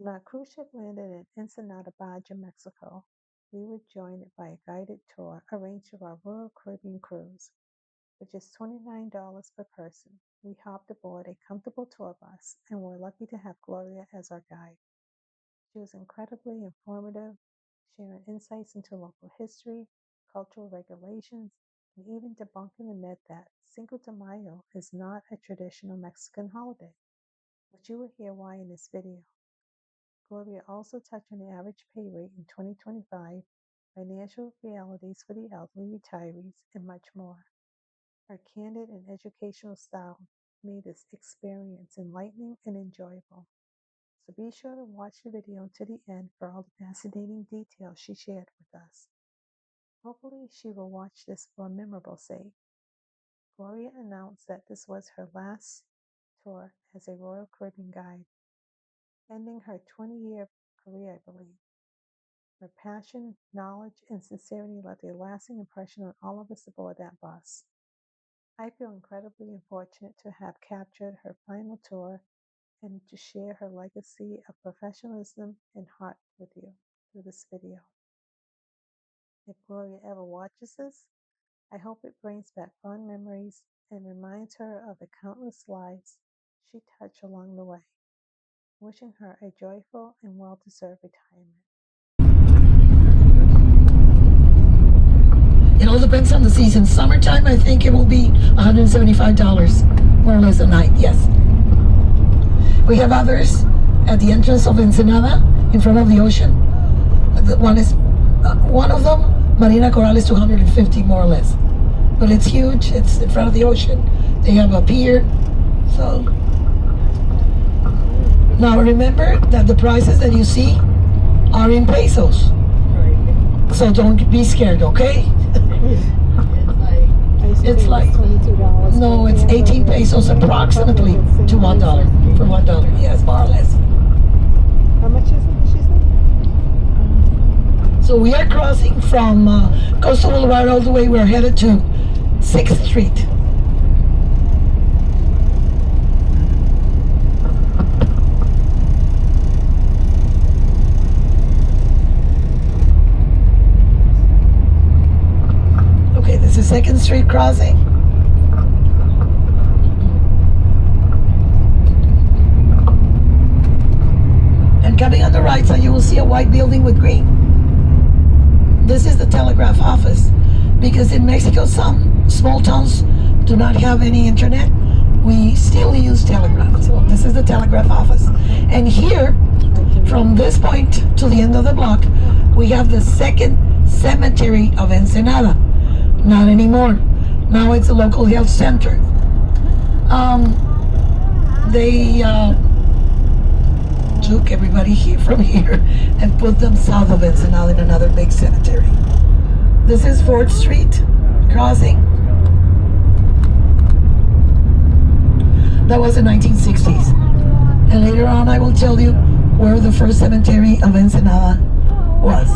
When our cruise ship landed in Ensenada, Baja, Mexico, we were joined by a guided tour arranged for our Royal Caribbean cruise, which is $29 per person. We hopped aboard a comfortable tour bus and were lucky to have Gloria as our guide. She was incredibly informative, sharing insights into local history, cultural regulations, and even debunking the myth that Cinco de Mayo is not a traditional Mexican holiday, but you will hear why in this video. Gloria also touched on the average pay rate in 2025, financial realities for the elderly retirees, and much more. Her candid and educational style made this experience enlightening and enjoyable. So be sure to watch the video to the end for all the fascinating details she shared with us. Hopefully she will watch this for a memorable save. Gloria announced that this was her last tour as a Royal Caribbean guide, ending her 20-year career, I believe. Her passion, knowledge, and sincerity left a lasting impression on all of us aboard that bus. I feel incredibly fortunate to have captured her final tour and to share her legacy of professionalism and heart with you through this video. If Gloria ever watches this, I hope it brings back fond memories and reminds her of the countless lives she touched along the way. Wishing her a joyful and well-deserved retirement. It all depends on the season. Summertime, I think it will be $175, more or less a night, yes. We have others at the entrance of Ensenada, in front of the ocean. One of them, Marina Coral, is $250, more or less. But it's huge, it's in front of the ocean. They have a pier, so. Now remember that the prices that you see are in pesos. So don't be scared, okay? It's like $22. No, it's 18 pesos approximately to $1 for $1. Yes, more or less. How much is it, did she say? So we are crossing from Coastal Boulevard all the way. We're headed to 6th Street. Okay, this is 2nd Street crossing. And coming on the right side, you will see a white building with green. This is the telegraph office, because in Mexico some small towns do not have any internet. We still use telegraph. So this is the telegraph office. And here, from this point to the end of the block, we have the second cemetery of Ensenada. Not anymore. Now it's a local health center. They took everybody here from here and put them south of Ensenada in another big cemetery. This is 4th Street crossing. That was the 1960s. And later on I will tell you where the first cemetery of Ensenada was.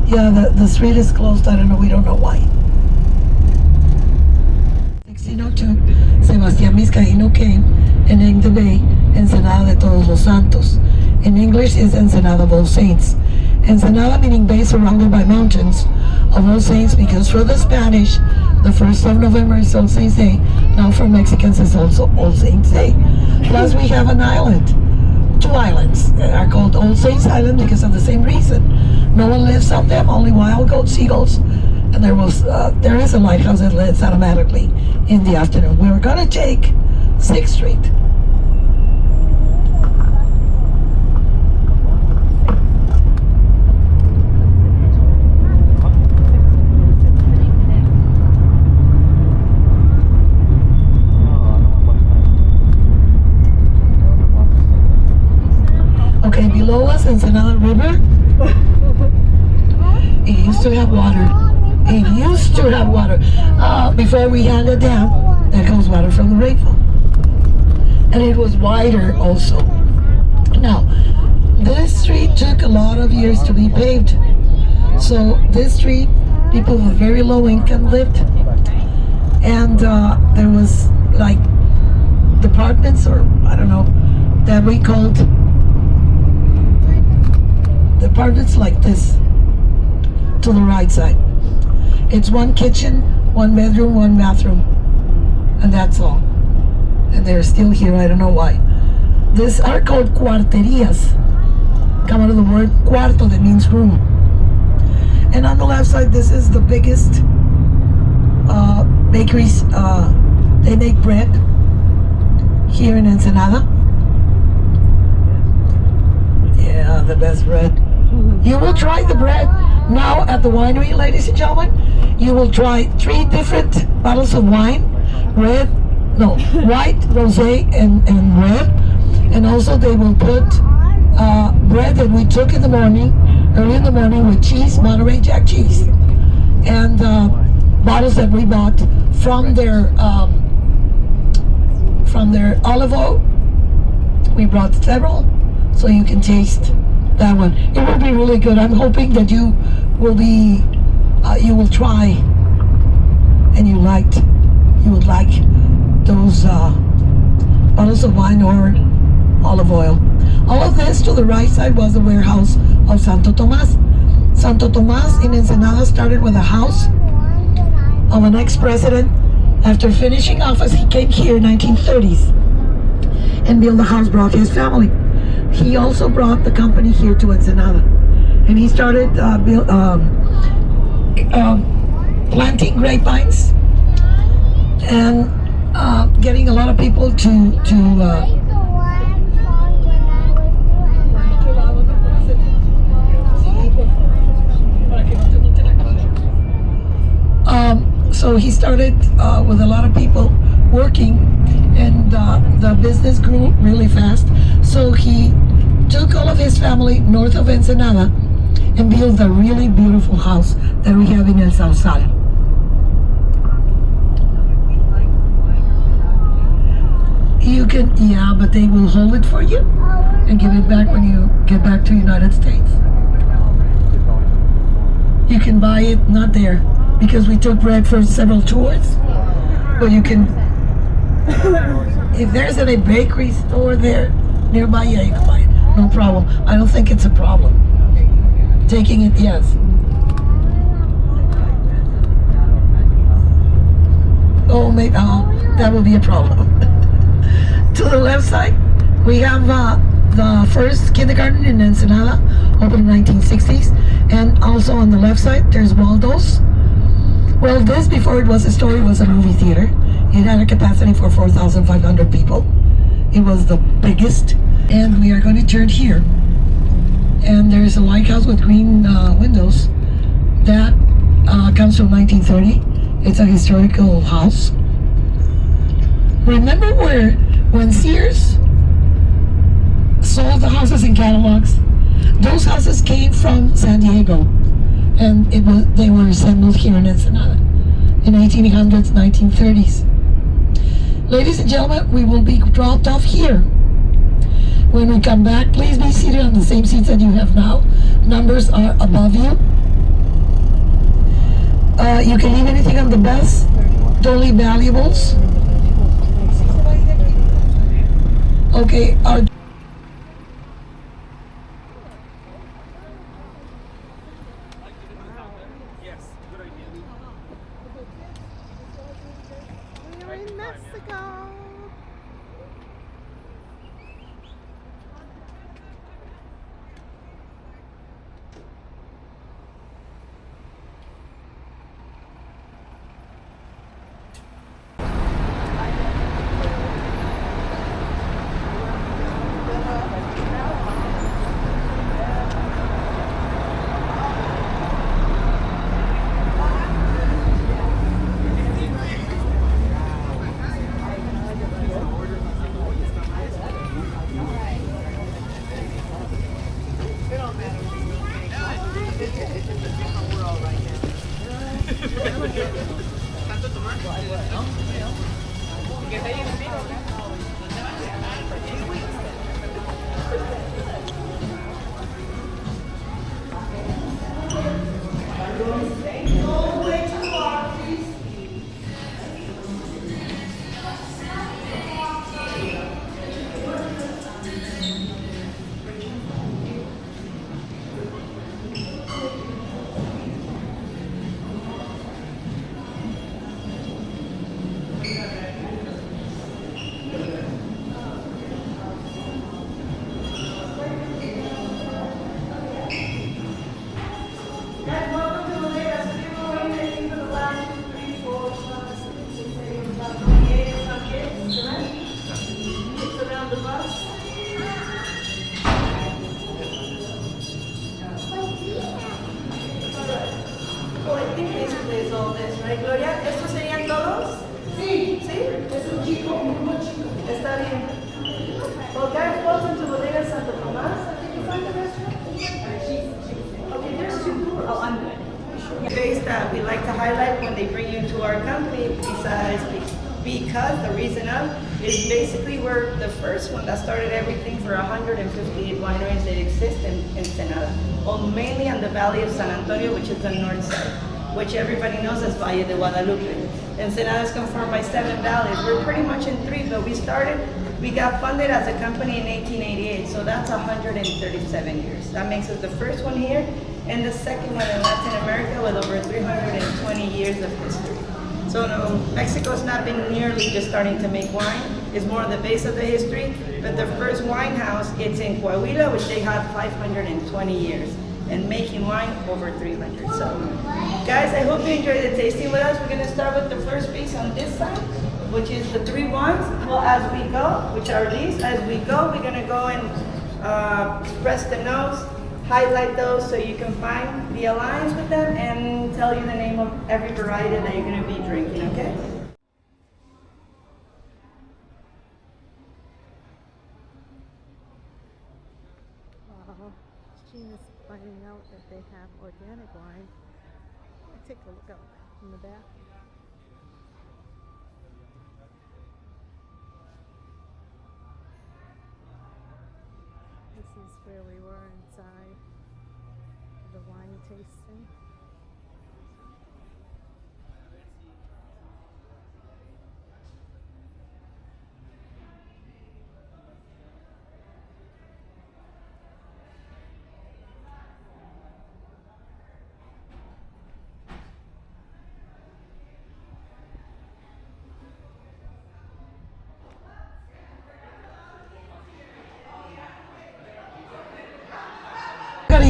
Yeah, the street is closed. I don't know. We don't know why. 1602, Sebastián Vizcaíno came and named the bay Ensenada de Todos los Santos. In English, it's Ensenada of All Saints. Ensenada meaning bay surrounded by mountains of All Saints, because for the Spanish, the 1st of November is All Saints Day. Now for Mexicans, it's also All Saints Day. Plus we have an island. 2 islands that are called All Saints Island because of the same reason. No one lives on them, only wild goats, seagulls, and there is a lighthouse that lights automatically in the afternoon. We were going to take 6th Street. Okay, below us, Ensenada River. It used to have water. It used to have water. Before we had a dam that comes water from the rainfall. And it was wider also. Now, this street took a lot of years to be paved. So this street, people with very low income lived. And there was like departments, or I don't know, that we called departments like this to the right side. It's one kitchen, one bedroom, one bathroom, and that's all. And they're still here, I don't know why. These are called cuarterias. Come out of the word cuarto, that means room. And on the left side, this is the biggest bakeries. They make bread here in Ensenada. Yeah, the best bread. You will try the bread now at the winery, ladies and gentlemen. You will try 3 different bottles of wine, white, rosé, and red. And also they will put bread that we took in the morning, early in the morning, with cheese, Monterey Jack cheese, and bottles that we bought from their olive oil. We brought several, so you can taste that one. It will be really good. I'm hoping that you will try, and you would like those bottles of wine or olive oil. All of this to the right side was the warehouse of Santo Tomas. Santo Tomas in Ensenada started with a house of an ex-president. After finishing office, he came here in 1930s and built a house, brought his family. He also brought the company here to Ensenada, and he started planting grapevines and getting a lot of people to so he started with a lot of people working, and the business grew really fast. So he took all of his family north of Ensenada and built a really beautiful house that we have in El Sausal. You can, yeah, but they will hold it for you and give it back when you get back to the United States. You can buy it, not there, because we took bread for several tours, but you can, if there's any bakery store there nearby, yeah, you can buy it, no problem. I don't think it's a problem. Taking it, yes. Oh, maybe, that will be a problem. To the left side, we have the first kindergarten in Ensenada, opened in the 1960s, and also on the left side, there's Waldo's. Well, this, before it was a store, it was a movie theater. It had a capacity for 4,500 people. It was the biggest. And we are going to turn here. And there's a lighthouse with green windows. That comes from 1930. It's a historical house. Remember when Sears sold the houses in catalogs? Those houses came from San Diego, and they were assembled here in Ensenada in 1800s, 1930s. Ladies and gentlemen, we will be dropped off here. When we come back, please be seated on the same seats that you have now. Numbers are above you. You can leave anything on the bus. Don't leave valuables. Okay, our We're in Mexico. place all this, right, Gloria? ¿Estos serían todos? Sí. ¿Sí? Es un chico, muy chico. Está bien. Well, guys, welcome to Bodega Santo Tomás. I think you find the restaurant? Okay, there's two. Oh, I'm good. Base that we like to highlight when they bring you to our company, besides because the reason of is basically we're the first one that started everything for 158 wineries that exist in Ensenada, mainly on the Valley of San Antonio, which is the north side, which everybody knows as Valle de Guadalupe. Ensenada is conformed by 7 valleys. We're pretty much in 3, but we got funded as a company in 1888, so that's 137 years. That makes us the first one here, and the second one in Latin America with over 320 years of history. So no, Mexico's not been nearly just starting to make wine. It's more the base of the history, but the first wine house, it's in Coahuila, which they have 520 years, and making wine over 300. So, guys, I hope you enjoyed the tasting with us. We're gonna start with the first piece on this side, which is the 3 wines. Well, as we go, which are these, as we go, we're gonna go and press the nose, highlight those so you can find the alliance with them and tell you the name of every variety that you're going to be drinking, okay? Gina's finding out that they have organic wine. Take a look out in the back. This is where we were inside the wine tasting.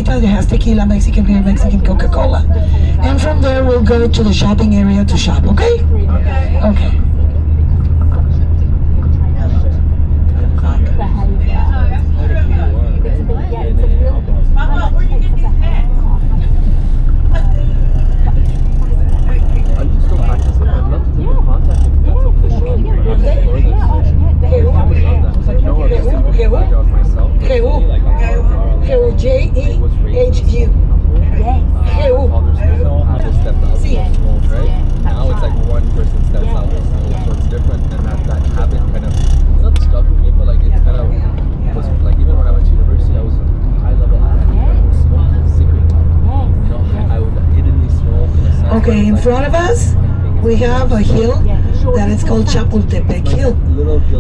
That has tequila, Mexican beer, Mexican Coca-Cola. And from there we'll go to the shopping area to shop, okay? Okay. J-E-H-U. See. Now it's like one person steps out, so it's different, and that habit kind of not stuck with me, but like it kind of was like even when I went to university, I was high level athlete. I was smoking secretly. You know, I would hiddenly smoke in a sense. Okay, in front of us we have a hill that is called Chapultepec Hill.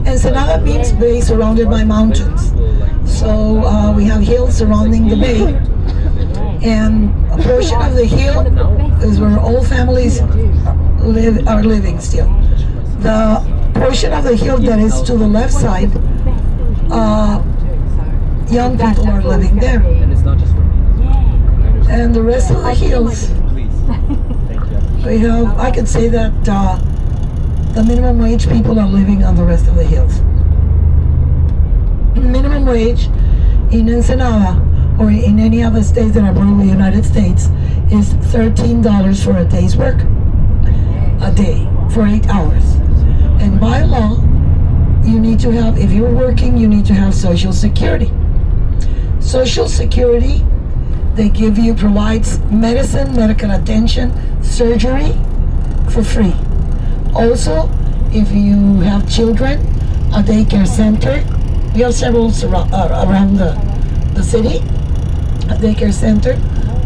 Ensenada means bay surrounded by mountains. So we have hills surrounding the bay, and a portion of the hill is where all families are living still. The portion of the hill that is to the left side, young people are living there. And the rest of the hills, we have, I can say that the minimum wage people are living on the rest of the hills. Minimum wage in Ensenada or in any other states that are part of the United States is $13 for a day's work, a day for 8 hours. And by law, you need to have, if you're working, you need to have Social Security. Social Security, they give you, provides medicine, medical attention, surgery for free. Also, if you have children, a daycare center. We have several around the city, a daycare center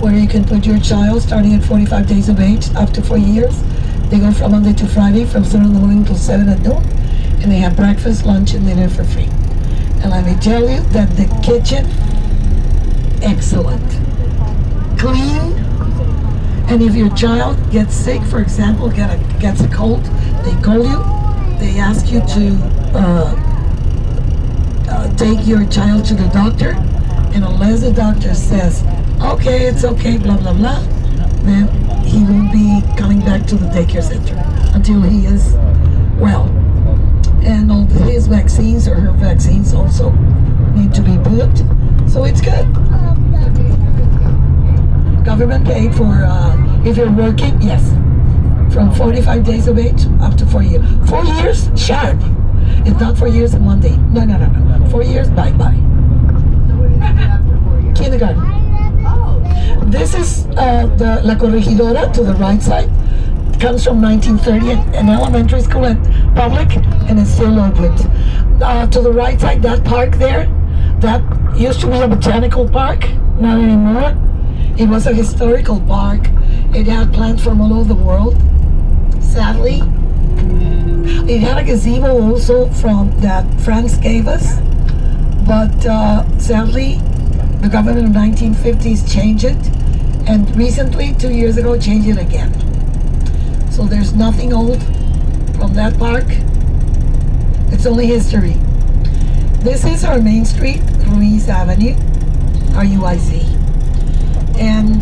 where you can put your child starting at 45 days of age up to 4 years. They go from Monday to Friday from 7 in the morning till 7 at noon, and they have breakfast, lunch, and dinner for free. And let me tell you that the kitchen, excellent, clean, and if your child gets sick, for example, gets a cold, they call you, they ask you to take your child to the doctor, and unless the doctor says, okay, it's okay, blah, blah, blah, then he won't be coming back to the daycare center until he is well. And all his vaccines or her vaccines also need to be booked, so it's good. Government paid for If you're working, yes. From 45 days of age up to 4 years. 4 years, sharp. It's not 4 years and 1 day. No. 4 years, bye-bye. Kindergarten. This is the La Corregidora to the right side. It comes from 1930, an elementary school and public, and it's still open. To the right side, that park there, that used to be a botanical park, not anymore. It was a historical park. It had plants from all over the world. Sadly, it had a gazebo also from that France gave us, but sadly, the government of 1950s changed it, and recently, 2 years ago, changed it again. So there's nothing old from that park. It's only history. This is our main street, Ruiz Avenue, RUIZ. And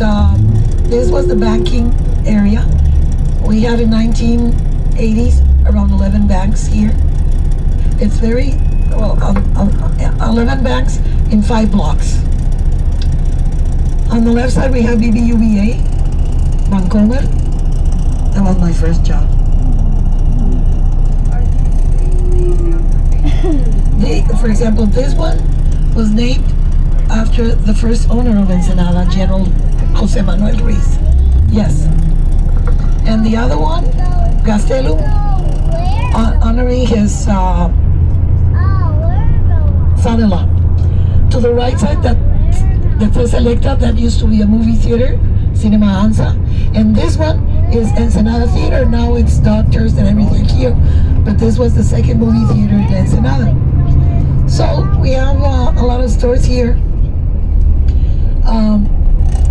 this was the banking area. We had in 1980s around 11 banks here. It's very, well, 11 banks in 5 blocks. On the left side we have BBUBA, Vancouver. That was my first job. For example, this one was named after the first owner of Ensenada, General Jose Manuel Ruiz. Yes. And the other one, Gastelum, honoring his son-in-law. To the right side, that says Electra, that used to be a movie theater, Cinema Ansa. And this one is Ensenada Theater. Now it's doctors and everything here. But this was the second movie theater in Ensenada. So we have a lot of stores here.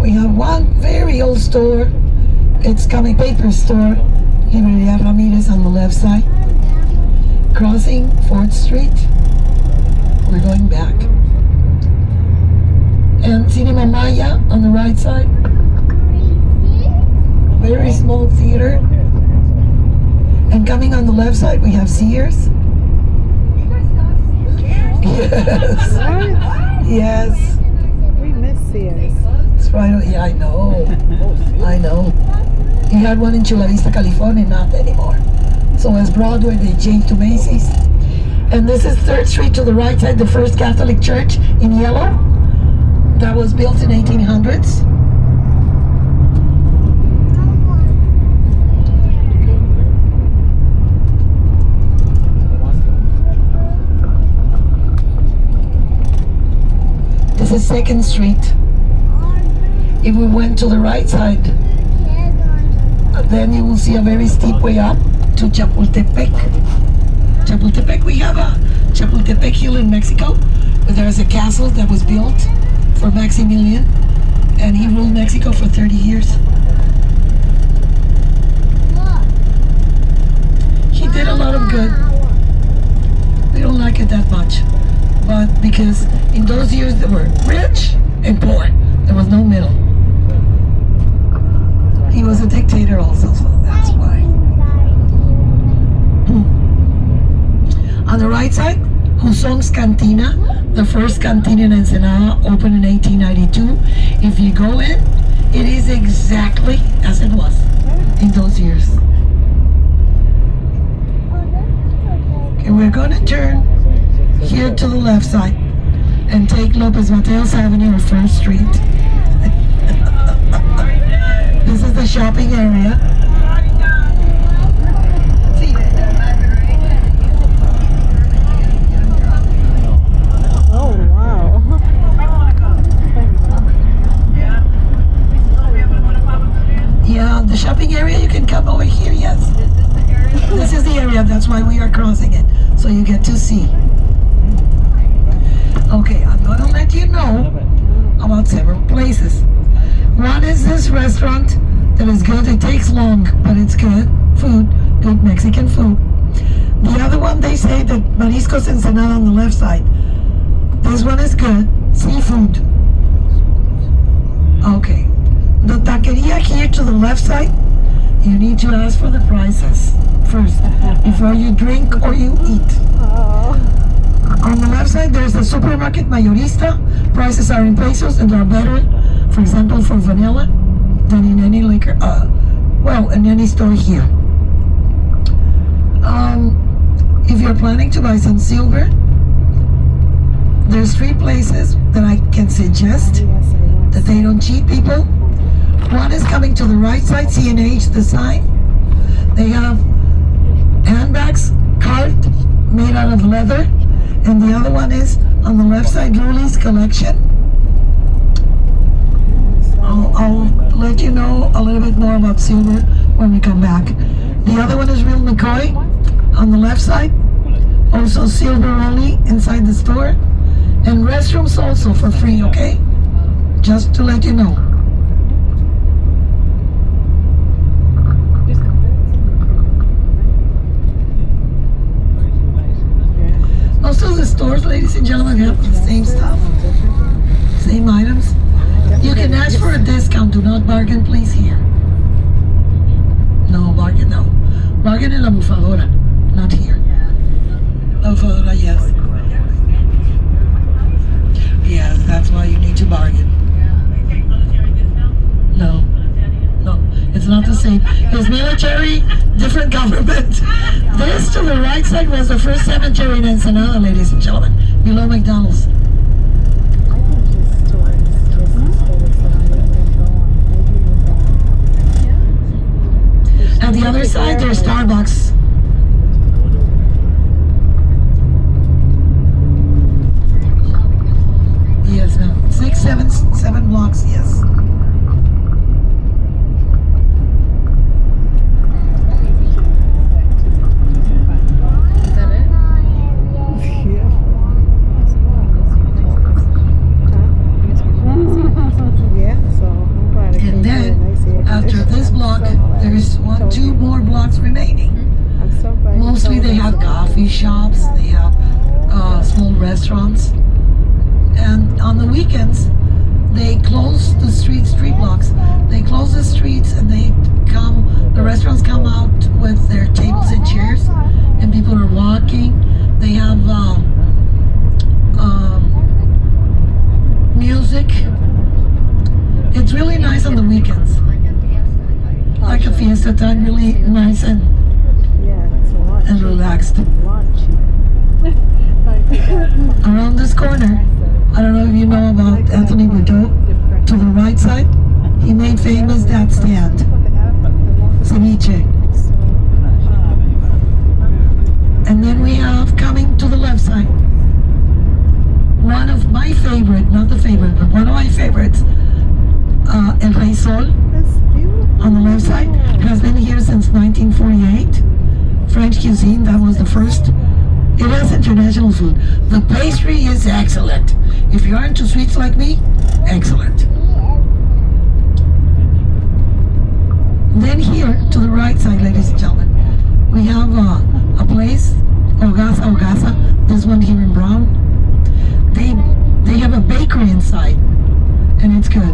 We have one very old store. It's comic paper store. Henrietta Ramirez on the left side. Crossing 4th Street. We're going back. And Cinema Maya on the right side. Very small theater. And coming on the left side, we have Sears. Yes. Yes. We miss Sears. It's right. Yeah, I know. I know. You had one in Chula Vista, California, not anymore. So as Broadway, they changed to Macy's. And this is 3rd Street to the right side, the first Catholic church in yellow. That was built in 1800s. This is 2nd Street. If we went to the right side, then you will see a very steep way up to Chapultepec. Chapultepec, we have a Chapultepec Hill in Mexico. There's a castle that was built for Maximilian, and he ruled Mexico for 30 years. He did a lot of good. We don't like it that much, but because in those years they were rich and poor. There was no middle. He was a dictator also, so that's why. On the right side, Husong's Cantina, the first cantina in Ensenada, opened in 1892. If you go in, it is exactly as it was in those years. Okay, we're going to turn here to the left side and take Lopez Mateos Avenue or 1st Street. This is the shopping area. Oh, wow. Yeah, the shopping area, you can come over here, yes. This is the area, that's why we are crossing it, so you get to see. Okay, I'm going to let you know about several places. One is this restaurant that is good. It takes long, but it's good food, good Mexican food. The other one, they say that Mariscos Ensenada on the left side. This one is good, seafood. Okay, the taqueria here to the left side, you need to ask for the prices first before you drink or you eat. On the left side, there's the supermarket Mayorista. Prices are in pesos and are better, for example, for vanilla. than in any liquor, in any store here. If you're planning to buy some silver, there's 3 places that I can suggest that they don't cheat people. One is coming to the right side, C&H, the sign. They have handbags, carved, made out of leather. And the other one is on the left side, Ruli's collection. I'll let you know a little bit more about silver when we come back. The other one is Real McCoy on the left side. Also silver only inside the store. And restrooms also for free, okay? Just to let you know. Most of the stores, ladies and gentlemen, have the same stuff, same items. You can ask for a discount. Do not bargain, please, here. No, bargain, no. Bargain in La Bufadora, not here. La Bufadora, yes. Yes, that's why you need to bargain. No, it's not the same. It's military, different government. This to the right side was the first cemetery in Ensenada, ladies and gentlemen, below McDonald's. At the other side, there's Starbucks. Yes, ma'am. 7 blocks, yes. There's 2 more blocks remaining. Mostly they have coffee shops, they have small restaurants, and on the weekends they close the streets, 3 blocks. They close the streets and the restaurants come out with their tables and chairs, and people are walking. They have music. It's really nice on the weekends. Like a fiesta time, really nice and relaxed. Around this corner, I don't know if you know about Anthony Bourdeau, to the right side, he made famous that stand, ceviche. And then we have coming to the left side, one of my favorite, not the favorite, but one of my favorites, El Rey Sol. On the left side, has been here since 1948. French cuisine, that was the first. It has international food. The pastry is excellent. If you're into sweets like me, excellent. Then here, to the right side, ladies and gentlemen, we have a place, Ogasa, this one here in Brown. They have a bakery inside, and it's good.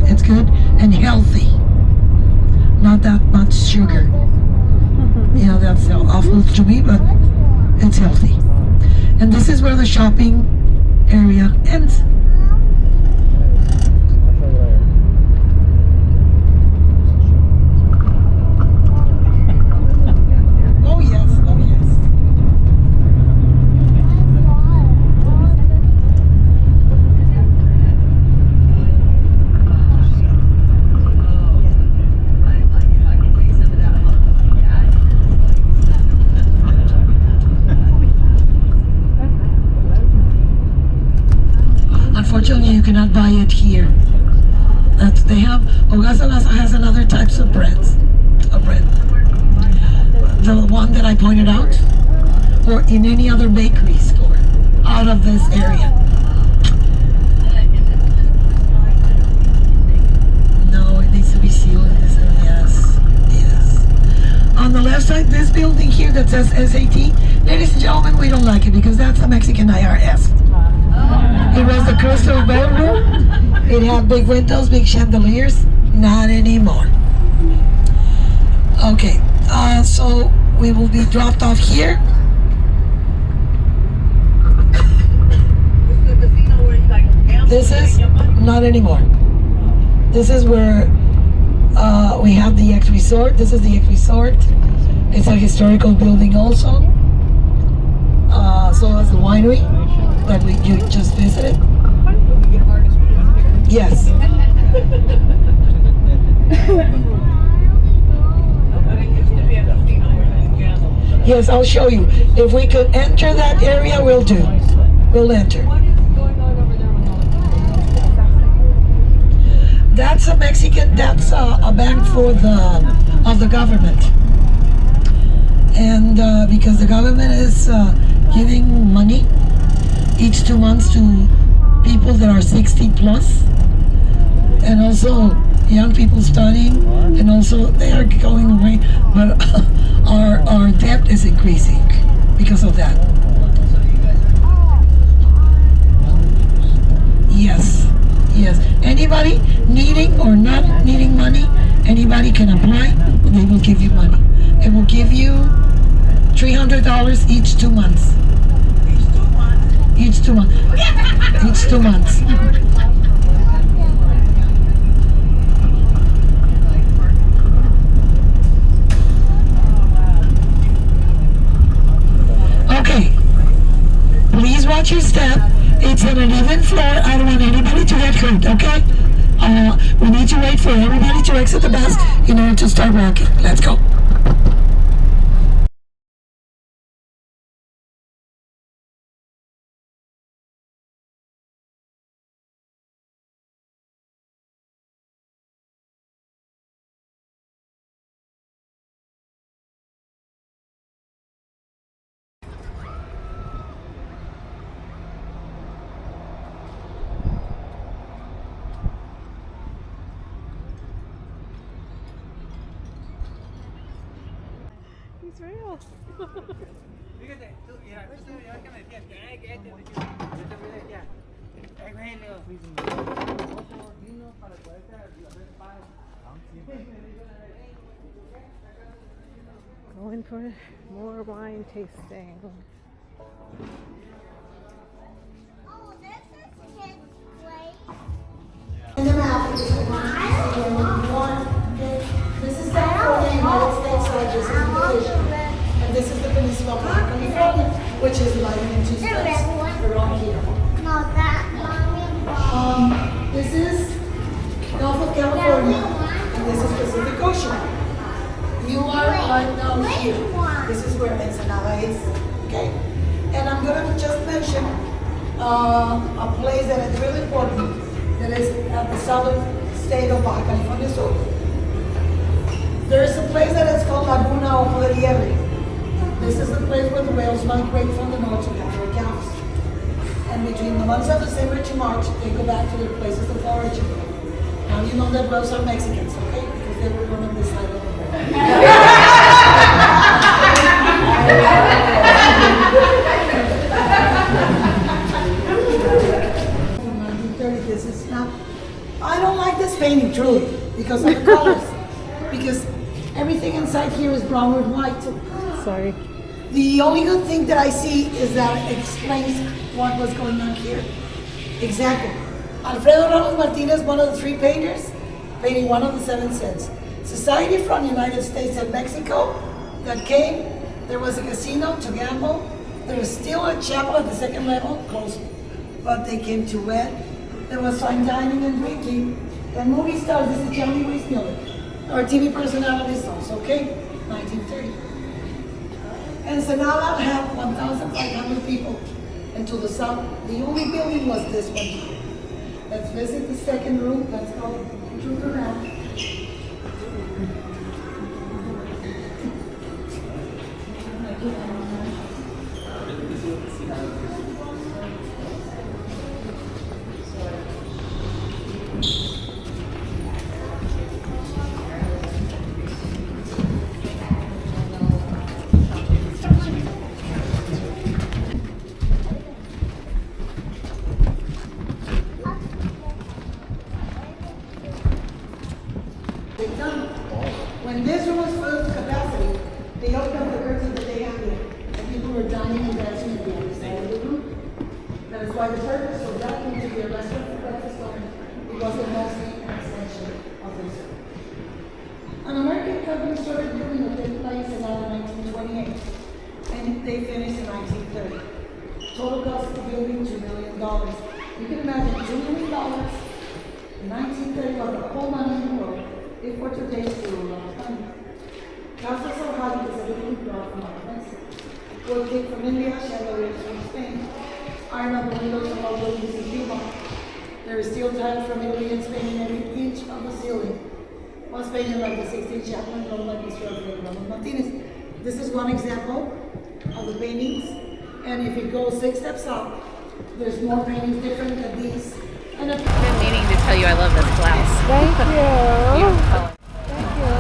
It's good and healthy. Not that much sugar. Yeah, that's awful to me, but it's healthy. And this is where the shopping area ends. Oh yes, oh yes. Unfortunately, you cannot buy it here. They have, Ogasa has another types of breads. The one that I pointed out, or in any other bakery store out of this area. No, it needs to be sealed. Yes. On the left side, this building here that says SAT, ladies and gentlemen, we don't like it because that's the Mexican IRS. It was the crystal ballroom. It had big windows, big chandeliers. Not anymore. Okay, so we will be dropped off here. This is not anymore. This is where We have the X Resort. This is the X Resort. It's a historical building also. So as the winery that you just visited. Yes. Yes, I'll show you. If we could enter that area, we'll do. We'll enter. That's a Mexican, that's a bank for of the government. And because the government is giving money each 2 months to people that are 60 plus, and also young people studying, and also they are going away, but our debt is increasing because of that. Yes, yes. Anybody needing or not needing money, anybody can apply. They will give you money. It will give you $300 each 2 months. Each 2 months. Each 2 months. Okay. Please watch your step. It's an uneven floor. I don't want anybody to get hurt, okay? We need to wait for everybody to exit the bus in order to start walking. Let's go. He's real. Going for more wine tasting. Oh, this is his place. This is California, United States, so this is the division. And this is the peninsula of Baja California, which is divided into states around here. No, that mommy. This is Gulf of California, and this is Pacific Ocean. You are right now here. This is where Ensenada is, okay? And I'm gonna just mention a place that is really important, that is at the southern state of Baja California Sur. There is a place that is called Laguna Ojo de Liebre. This is the place where the whales migrate from the north to gather calves. And between the months of December to March, they go back to their places of origin. Now you know that whales are Mexicans, okay? Because they were born on this side of the world. This is not. I don't like this painting truly because of the colors. Because everything inside here is brown with white. Sorry. The only good thing that I see is that it explains what was going on here. Example, Alfredo Ramos Martinez, one of the 3 painters, painting one of the 7 sins. Society from the United States and Mexico that came, there was a casino to gamble, there was still a chapel at the 2nd level, closed, but they came to wed. There was fine dining and drinking, and movie stars, this is Johnny Weissmuller. Our TV personalities also, okay? 1930. Ensenada had 1,500 people, and to the south, the only building was this one. Let's visit the 2nd room. Let's go intrude around. they finished in 1930. Total cost of the building, $2 million. You can imagine $2 million in 1930 was the whole money in the world. If for today's school, Casa so high because everything brought from our country. Wood came from India, chandeliers from Spain. Iron on the windows of all buildings in Cuba. There is steel tiles from Italy and Spain in every inch of the ceiling. Was painted like the 16th chapel and known like Mr. Alfredo Martinez. This is one example of the paintings. And if you go 6 steps up, there's more paintings different than these. And I've been meaning to tell you I love this blouse. Thank you. Beautiful color. Thank you.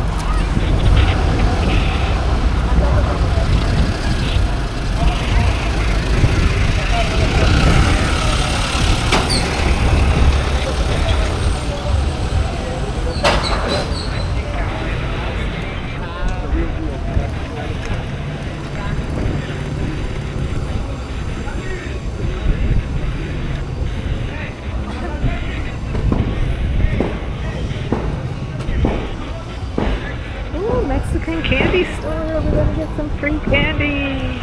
Mexican candy store. We're gonna get some free candy.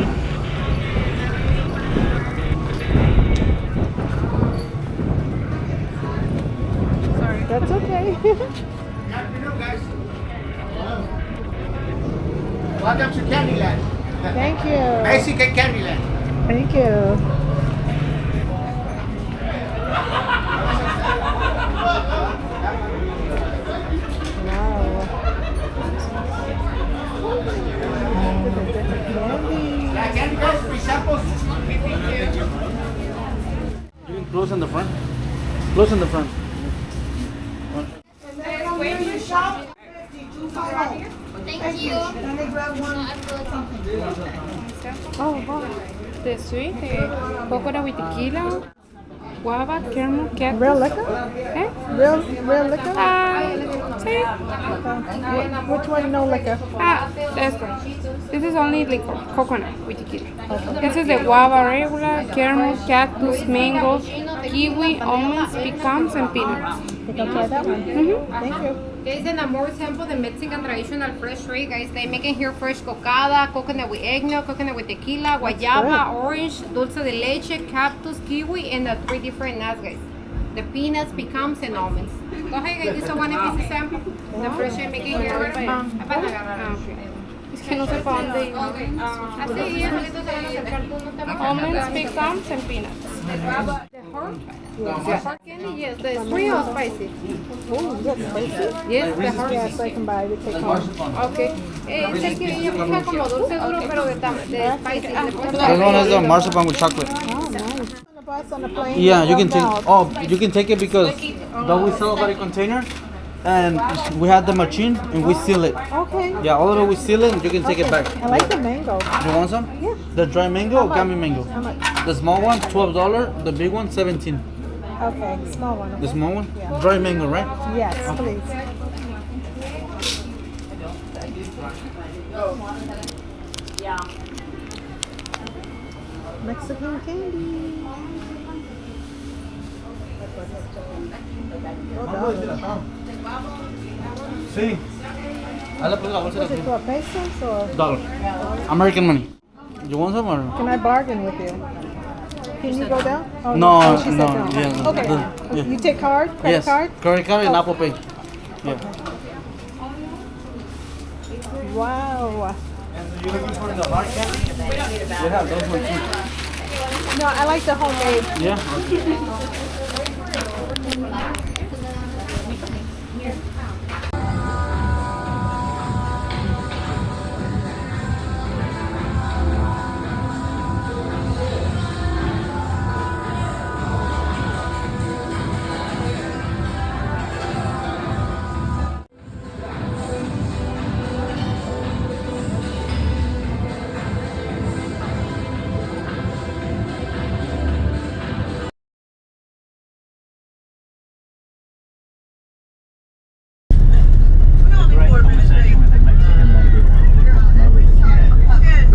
Sorry. That's okay. Good afternoon, guys. Welcome to Candyland. Thank you. Mexican Candyland. Thank you. Yeah, candy guys, free samples. You can close on the front. Close on the front. Thank you. Oh, wow. The sweet, coconut with tequila, guava, caramel, cactus. Real liquor? Eh? Real liquor? Sí. Which one no liquor? This is only liquor, coconut with tequila. This is the guava regular, caramel, cactus, mango, kiwi, almonds, pecans, and peanuts. You can try that one. Thank you. Guys, and a more example the Mexican traditional fresh way, guys. They make it here fresh cocada, coconut with eggnog, coconut with tequila, guayaba, orange, dulce de leche, cactus, kiwi, and 3 different nuts, guys. The peanuts, pecans, and almonds. Go ahead, guys. This is one piece sample. The fresh way make it here. Es que no sé para dónde ir. Así, y ahorita se van a acercar tú, no te vas a Almonds, pecans, and peanuts. The heart candy, yes. The sweet or spicy? Oh, you got spicy? Yes, the heart. Yeah, so I can buy it, take home. Okay. Es el que ella busca como dulce duro, pero de spicy. This one is the marzipan with chocolate. Oh, nice. On the bus, on the plane. Yeah, you can take. $12. Oh, you can take it because don't we sell about a container, and we have the machine and we seal it. Okay. Yeah, all of it we seal it. And you can take it back. I like the mango. You want some? Yeah. The dry mango or gummy mango? How much? The small one, $12. The big one, $17. Okay, small one. Okay? The small one, Yeah. dry mango, right? Yes, please. Mexican candy. Sí. Ahí le puse la bolsa Is de it for pesos or $1. American money. You want some or? can I bargain with you? Can you go down? Oh, No, oh, she said no, no. yeah, Okay. yeah. You take card? Credit Yes. card? Credit card and Oh. Apple Pay. Yeah. Wow. You looking for the hard candy? We have those ones too. No, I like the homemade. Yeah.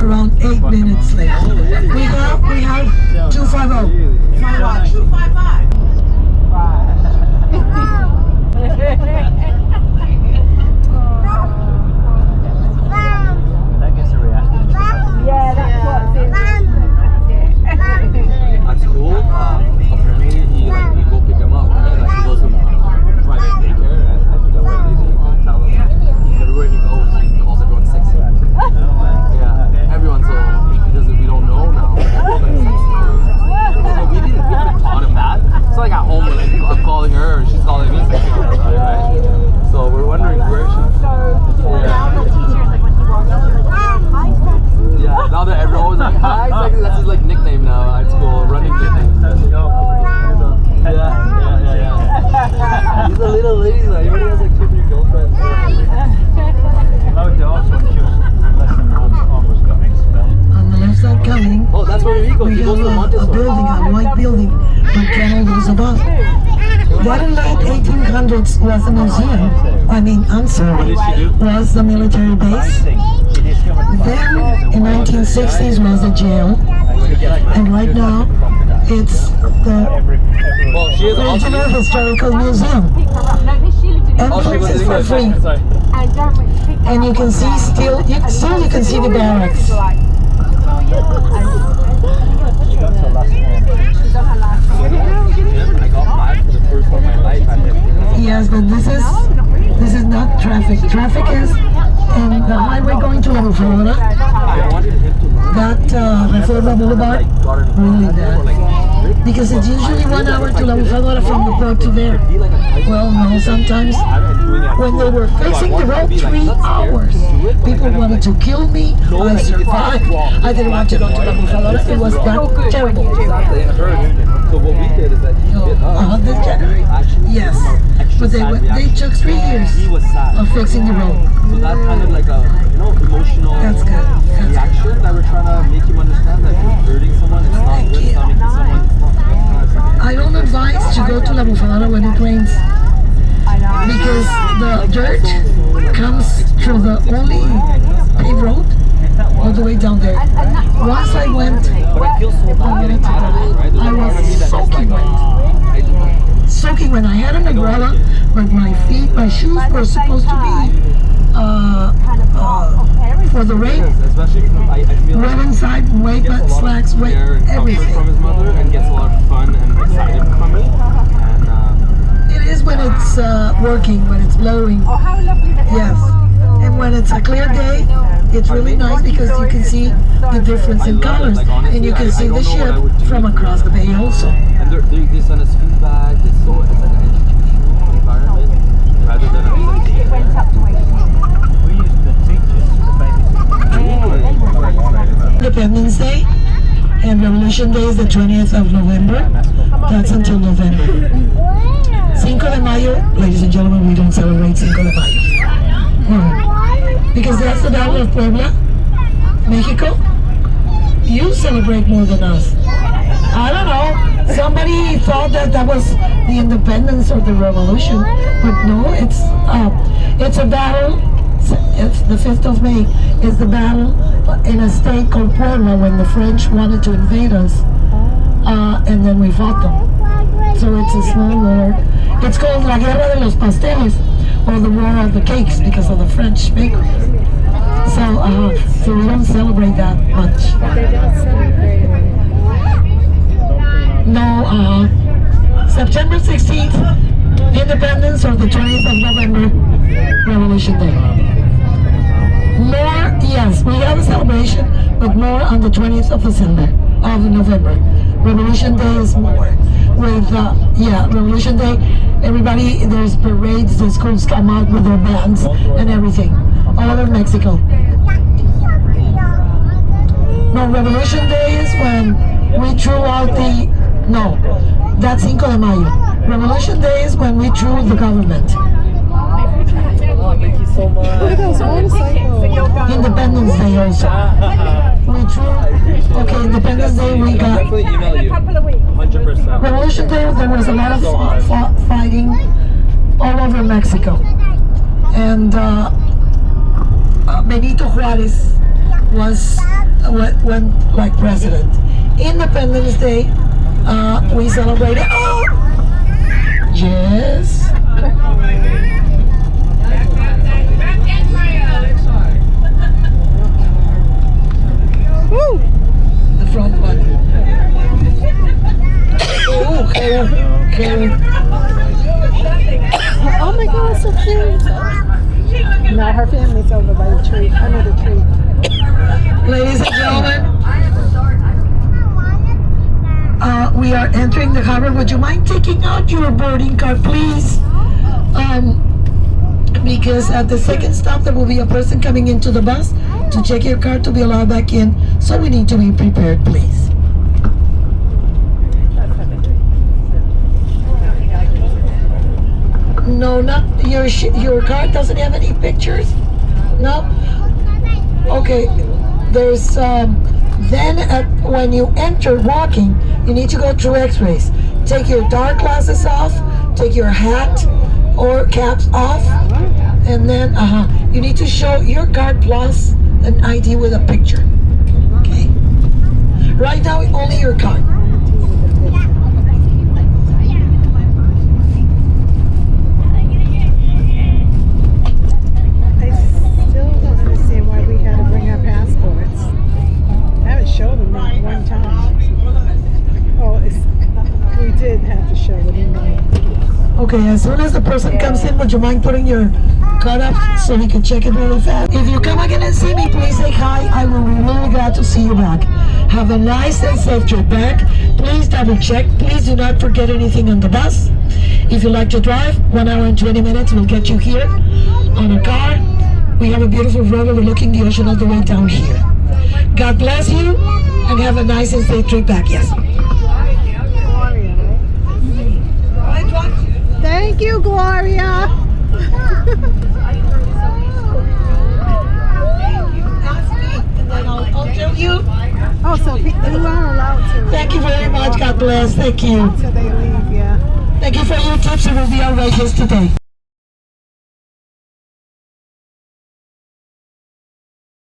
Around 8 minutes late. We have 250. My watch. 255. That gets a reaction. Yeah, that's what building where Carol was about. That in late 1800s was a museum. Was the military base. Then in 1960s was a jail. And right now it's the Regional Historical Museum. Entrance is for free. And you can see you can see the barracks. I got mad for the first time in my life. Yes, but this is not traffic. Traffic is in the highway going to La Florida. That Reforma Boulevard, really bad. Because it's usually 1 hour to La Florida from the port to there. Well, no, sometimes when they were facing the road 3 hours, people wanted to kill me. I survived. I didn't want to go to La Florida. It was that terrible. Exactly, it hurt. So what we did is that he hit us. This January. Yes, but they took 3 years of fixing the road. So that kind of like a emotional reaction that we're trying to make him understand that you're hurting someone. It's not good. It's not making someone. I don't advise to go to La Bufalada when it rains because the dirt comes through the only paved road all the way down there. Once I went, I was soaking wet. Soaking wet. I had an umbrella, but my shoes were supposed to be for the rain. Wet inside, wet slacks, wet everything. From his mother and gets a lot of fun and excited from it. And it is when it's working, when it's blowing. Yes. And when it's a clear day, it's really nice because you can see the difference in colors, and you can see the ship from across the bay also. And they send us feedback. It's like an educational environment rather than a Independence Day and Revolution Day is the 20th of November. That's until November. Cinco de Mayo, ladies and gentlemen, we don't celebrate Cinco de Mayo. Because that's the Battle of Puebla, Mexico. You celebrate more than us. I don't know. Somebody thought that was the independence or the revolution, but no, it's a battle. It's the 5th of May. It's the battle in a state called Puebla when the French wanted to invade us, and then we fought them. So it's a small war. It's called La Guerra de los Pasteles, or the War of the Cakes, because of the French bakeries. So we don't celebrate that much. No, September 16th, Independence, or the 20th of November, Revolution Day. More, yes, we have a celebration, but more on the 20th of November. Revolution Day is more. With, Revolution Day, everybody, there's parades, the schools come out with their bands and everything, all over Mexico. No, Revolution Day is when we threw out that's Cinco de Mayo. Revolution Day is when we threw the government. thank you so much. Independence Day also. We threw, okay, Independence Day we got. I'll definitely email you. 100%. Revolution Day, there was a lot of fighting all over Mexico. And Benito Juarez went like president. Independence Day, we celebrated. Oh! Yes. Woo! The front one. Okay. Oh my God, so cute. No, her family's over by the tree, under the tree. Ladies and gentlemen, we are entering the harbor. Would you mind taking out your boarding card, please? Because at the second stop there will be a person coming into the bus to check your card to be allowed back in. So we need to be prepared, please. No, not your card doesn't have any pictures. No. Okay. There's when you enter walking, you need to go through x-rays. Take your dark glasses off, take your hat or caps off, and then you need to show your card plus an ID with a picture. Okay. Right now, only your card. I still don't understand why we had to bring our passports. I haven't showed them that one time. Oh, we did have to show it, didn't we? Okay, as soon as the person comes in, would you mind putting your card up so he can check it really fast? If you come again and see me, please say hi. I will be really glad to see you back. Have a nice and safe trip back. Please double check. Please do not forget anything on the bus. If you like to drive, 1 hour and 20 minutes will get you here on a car. We have a beautiful road overlooking the ocean all the way down here. God bless you and have a nice and safe trip back. Yes. Thank you, Gloria. I'll tell you. Oh, so you are allowed to. Thank you very much. God bless. Thank you. Until they leave, yeah. Thank you for your tips. It will be outrageous today.